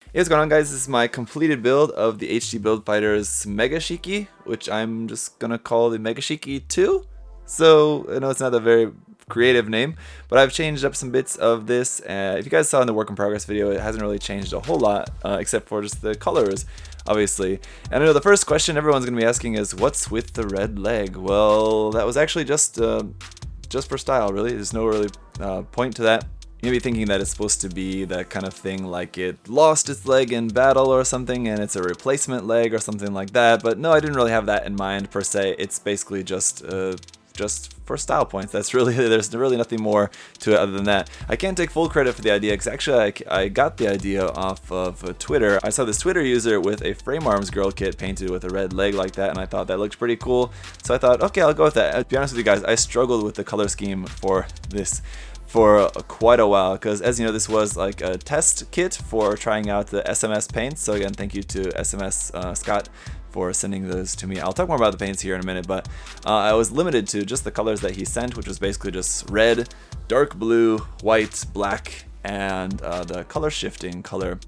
Hey, what's going on, guys? This is my completed build of the HD Build Fighters Mega Shiki, which I'm just gonna call the Mega Shiki II. So, I know it's not a very creative name, but I've changed up some bits of this. If you guys saw in the work in progress video, it hasn't really changed a whole lot, except for just the colors, obviously. And I know the first question everyone's gonna be asking is, what's with the red leg? Well, that was actually just for style, really. There's no really point to that. You may be thinking that it's supposed to be that kind of thing, like it lost its leg in battle or something and it's a replacement leg or something like that, but no, I didn't really have that in mind per se. It's basically just for style points. That's really, there's really nothing more to it other than that. I can't take full credit for the idea because actually I got the idea off of Twitter. I saw this Twitter user with a frame arms girl kit painted with a red leg like that, and I thought that looked pretty cool, so I thought, okay, I'll go with that. To be honest with you guys, I struggled with the color scheme for this for quite a while, because as you know, this was like a test kit for trying out the SMS paints. So again, thank you to SMS Scott for sending those to me. I'll talk more about the paints here in a minute, but I was limited to just the colors that he sent, which was basically just red, dark blue, white, black, and the color shifting color.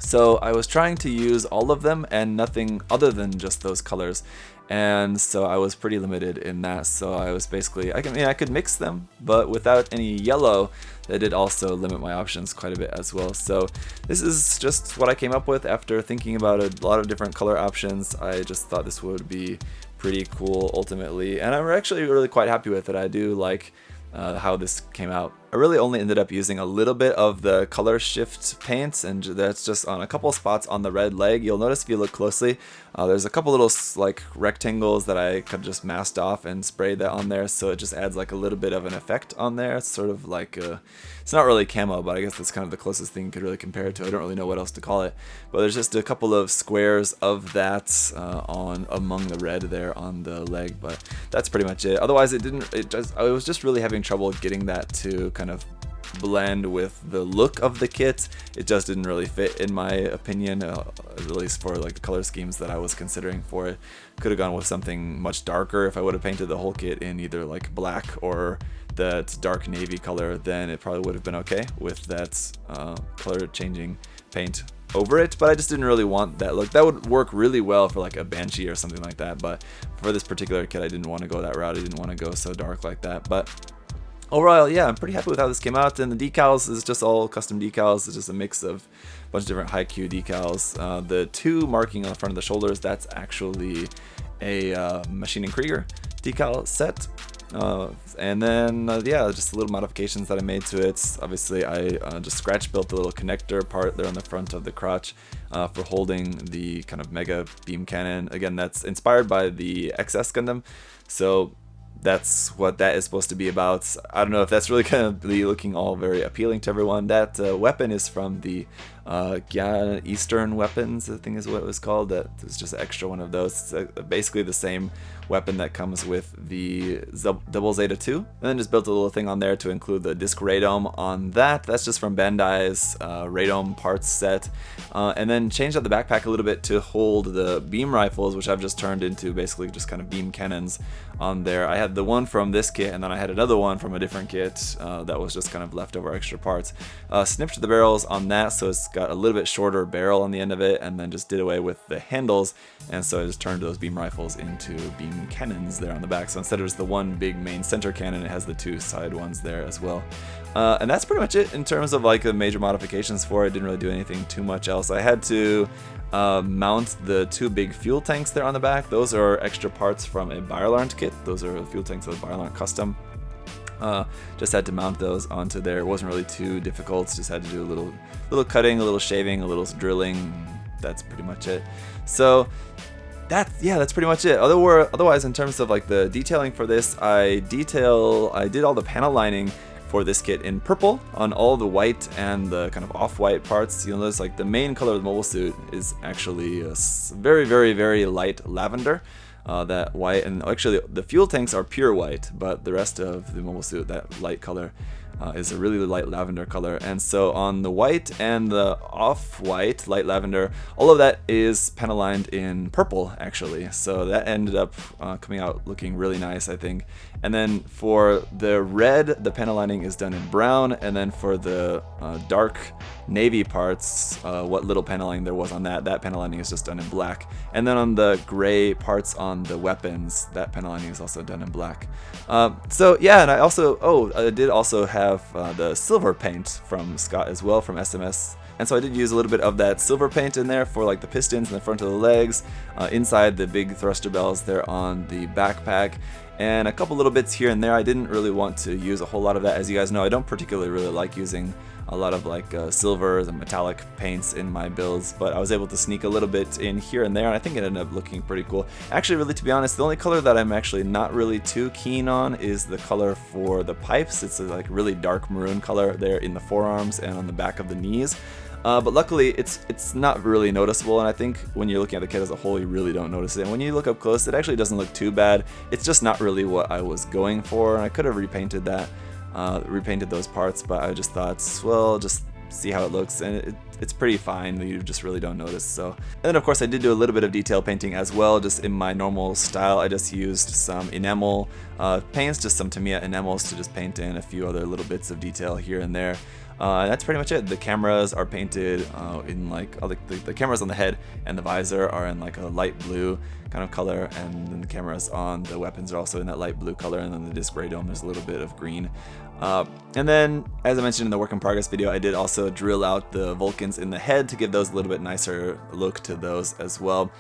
So I was trying to use all of them and nothing other than just those colors, and so I was pretty limited in that. So I was basically, I could mix them, but without any yellow, that did also limit my options quite a bit as well. So this is just what I came up with after thinking about a lot of different color options. I just thought this would be pretty cool ultimately, and I'm actually really quite happy with it. I do like how this came out. I really only ended up using a little bit of the color shift paints, and that's just on a couple spots on the red leg. You'll notice if you look closely, there's a couple little like rectangles that I could just masked off and sprayed that on there, so it just adds like a little bit of an effect on there. It's sort of like it's not really camo, but I guess that's kind of the closest thing you could really compare it to. I don't really know what else to call it, but there's just a couple of squares of that on among the red there on the leg, but that's pretty much it. Otherwise, I was just really having trouble getting that to kind of blend with the look of the kit. It just didn't really fit in my opinion, at least for like the color schemes that I was considering for it. Could have gone with something much darker. If I would have painted the whole kit in either like black or that dark navy color, then it probably would have been okay with that color changing paint over it, but I just didn't really want that look. That would work really well for like a Banshee or something like that, but for this particular kit I didn't want to go that route. I didn't want to go so dark like that. But overall, yeah, I'm pretty happy with how this came out, and the decals is just all custom decals. It's just a mix of a bunch of different high-Q decals. The two marking on the front of the shoulders, that's actually a Machine and Krieger decal set. And then, yeah, just little modifications that I made to it. Obviously, I just scratch built the little connector part there on the front of the crotch for holding the kind of mega beam cannon. Again, that's inspired by the XS Gundam, so that's what that is supposed to be about. I don't know if that's really going to be looking all very appealing to everyone. That weapon is from the Eastern Weapons, I think is what it was called. That was just an extra one of those. It's basically the same weapon that comes with the Double Zeta 2. And then just built a little thing on there to include the disc radome on that. That's just from Bandai's radome parts set. And then changed out the backpack a little bit to hold the beam rifles, which I've just turned into basically just kind of beam cannons on there. I had the one from this kit, and then I had another one from a different kit that was just kind of leftover extra parts. Snipped the barrels on that, so it's got a little bit shorter barrel on the end of it, and then just did away with the handles, and so I just turned those beam rifles into beam cannons there on the back. So instead of just the one big main center cannon, it has the two side ones there as well. And that's pretty much it in terms of like the major modifications for it. Didn't really do anything too much else. I had to mount the two big fuel tanks there on the back. Those are extra parts from a Biolarnt kit. Those are fuel tanks of Biolarnt Custom. Just had to mount those onto there. It wasn't really too difficult. Just had to do a little cutting, a little shaving, a little drilling. That's pretty much it. So that's pretty much it. Otherwise, in terms of like the detailing for this, I did all the panel lining for this kit in purple on all the white and the kind of off-white parts. You'll notice like the main color of the mobile suit is actually a very, very, very light lavender. That white, and actually the fuel tanks are pure white, but the rest of the mobile suit, that light color, is a really light lavender color. And so on the white and the off-white light lavender, all of that is panalined in purple actually. So that ended up coming out looking really nice, I think. And then for the red, the panelining is done in brown, and then for the dark navy parts, what little paneling there was on that panelining is just done in black. And then on the gray parts on the weapons, that panelining is also done in black. So yeah, and I did also have the silver paint from Scott as well, from SMS. And so I did use a little bit of that silver paint in there for like the pistons in the front of the legs, inside the big thruster bells there on the backpack, and a couple little bits here and there. I didn't really want to use a whole lot of that. As you guys know, I don't particularly really like using a lot of like silvers and metallic paints in my builds, but I was able to sneak a little bit in here and there, and I think it ended up looking pretty cool. Actually, really, to be honest, the only color that I'm actually not really too keen on is the color for the pipes. It's a like really dark maroon color there in the forearms and on the back of the knees. But luckily, it's not really noticeable, and I think when you're looking at the kit as a whole, you really don't notice it. And when you look up close, it actually doesn't look too bad. It's just not really what I was going for, and I could have repainted that, repainted those parts, but I just thought, well, just see how it looks, and it's pretty fine. You just really don't notice. So, and then of course I did do a little bit of detail painting as well, just in my normal style. I just used some enamel paints, just some Tamiya enamels, to just paint in a few other little bits of detail here and there. And that's pretty much it. The cameras are painted in like the cameras on the head and the visor are in like a light blue kind of color, and then the cameras on the weapons are also in that light blue color, and then the disc ray dome is a little bit of green. And then, as I mentioned in the work in progress video, I did also drill out the Vulcans in the head to give those a little bit nicer look to those as well.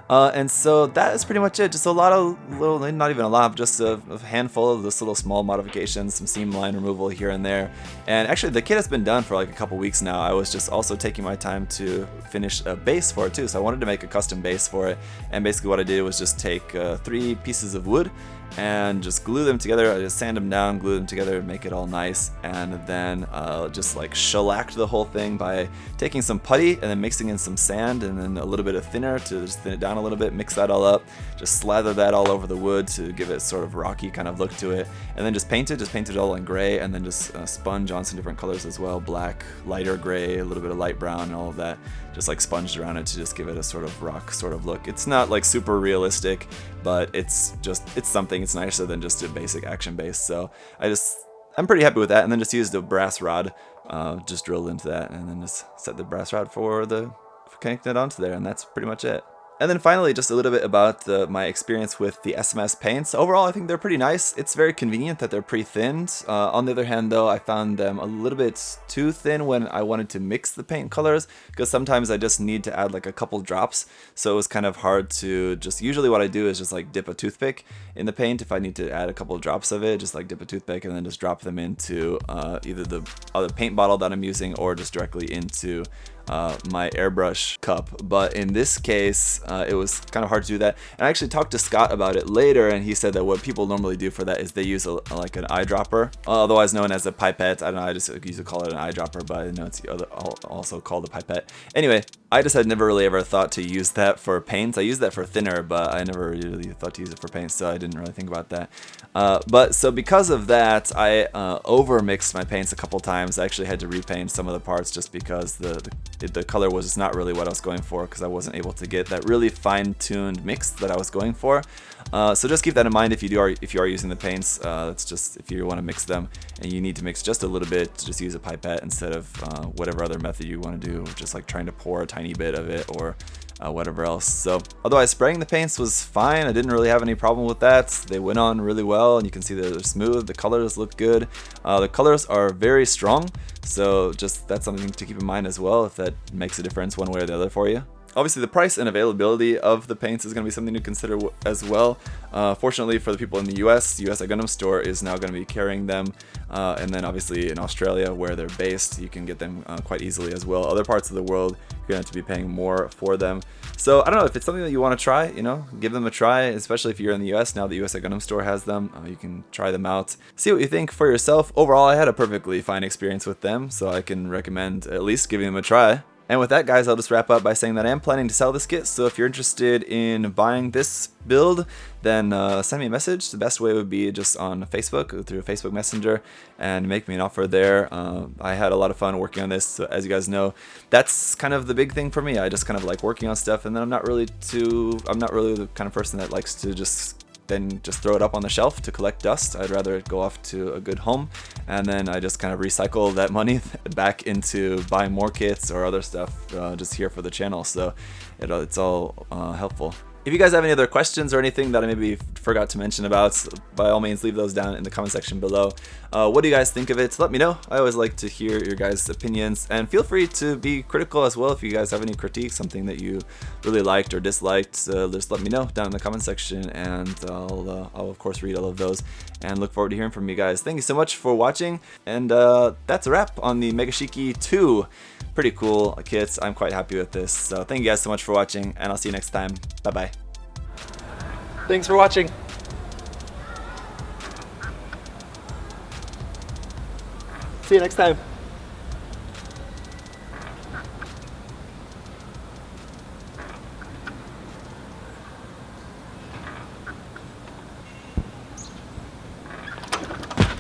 And so that is pretty much it. Just a lot of little, not even a lot, just a handful of this little small modifications, some seam line removal here and there. And actually the kit has been done for like a couple weeks now. I was just also taking my time to finish a base for it too. So I wanted to make a custom base for it. And basically what I did was just take 3 pieces of wood and just glue them together. I just sand them down, glue them together, make it all nice, and then just like shellacked the whole thing by taking some putty and then mixing in some sand and then a little bit of thinner to just thin it down a little bit, mix that all up, just slather that all over the wood to give it sort of rocky kind of look to it, and then just paint it all in gray, and then just sponge on some different colors as well, black, lighter gray, a little bit of light brown, and all of that, just like sponged around it to just give it a sort of rock sort of look. It's not like super realistic, but it's something. It's nicer than just a basic action base. So I'm pretty happy with that. And then just used a brass rod, just drilled into that, and then just set the brass rod for connecting it onto there, and that's pretty much it. And then finally, just a little bit about my experience with the SMS paints. Overall, I think they're pretty nice. It's very convenient that they're pre-thinned. On the other hand, though, I found them a little bit too thin when I wanted to mix the paint colors, because sometimes I just need to add like a couple drops. So it was kind of hard to usually what I do is just like dip a toothpick in the paint. If I need to add a couple drops of it, just like dip a toothpick and then just drop them into either the other paint bottle that I'm using or just directly into my airbrush cup. But in this case, it was kind of hard to do that. And I actually talked to Scott about it later, and he said that what people normally do for that is they use like an eyedropper, otherwise known as a pipette. I don't know, I just used to call it an eyedropper, but I know it's also called a pipette. Anyway, I just had never really ever thought to use that for paints. I used that for thinner, but I never really thought to use it for paint, so I didn't really think about that. But so because of that, I over-mixed my paints a couple times. I actually had to repaint some of the parts just because the color was just not really what I was going for, because I wasn't able to get that really fine-tuned mix that I was going for. So just keep that in mind if you are using the paints. That's just if you want to mix them and you need to mix just a little bit, just use a pipette instead of whatever other method you want to do, just like trying to pour a tiny bit of it or whatever else. So otherwise, spraying the paints was fine. I didn't really have any problem with that. They went on really well, and you can see that they're smooth. The colors look good. The colors are very strong, so just that's something to keep in mind as well, if that makes a difference one way or the other for you. Obviously, the price and availability of the paints is going to be something to consider as well. Fortunately for the people in the US Gundam Store is now going to be carrying them. And then obviously in Australia, where they're based, you can get them quite easily as well. Other parts of the world, you're going to have to be paying more for them. So I don't know, if it's something that you want to try, give them a try, especially if you're in the US. Now the US Gundam Store has them. You can try them out, see what you think for yourself. Overall, I had a perfectly fine experience with them, so I can recommend at least giving them a try. And with that, guys, I'll just wrap up by saying that I am planning to sell this kit, so if you're interested in buying this build, then send me a message. The best way would be just on Facebook, through Facebook Messenger, and make me an offer there. I had a lot of fun working on this, so as you guys know, that's kind of the big thing for me. I just kind of like working on stuff, and then I'm not really the kind of person that likes to just throw it up on the shelf to collect dust. I'd rather it go off to a good home, and then I just kind of recycle that money back into buying more kits or other stuff just here for the channel, so it's all helpful. If you guys have any other questions or anything that I maybe forgot to mention about, by all means leave those down in the comment section below. What do you guys think of it? Let me know. I always like to hear your guys' opinions, and feel free to be critical as well. If you guys have any critiques, something that you really liked or disliked, just let me know down in the comment section, and I'll of course read all of those and look forward to hearing from you guys. Thank you so much for watching, and that's a wrap on the Mega Shiki II. Pretty cool kits. I'm quite happy with this. So thank you guys so much for watching, and I'll see you next time. Bye bye. Thanks for watching. See you next time.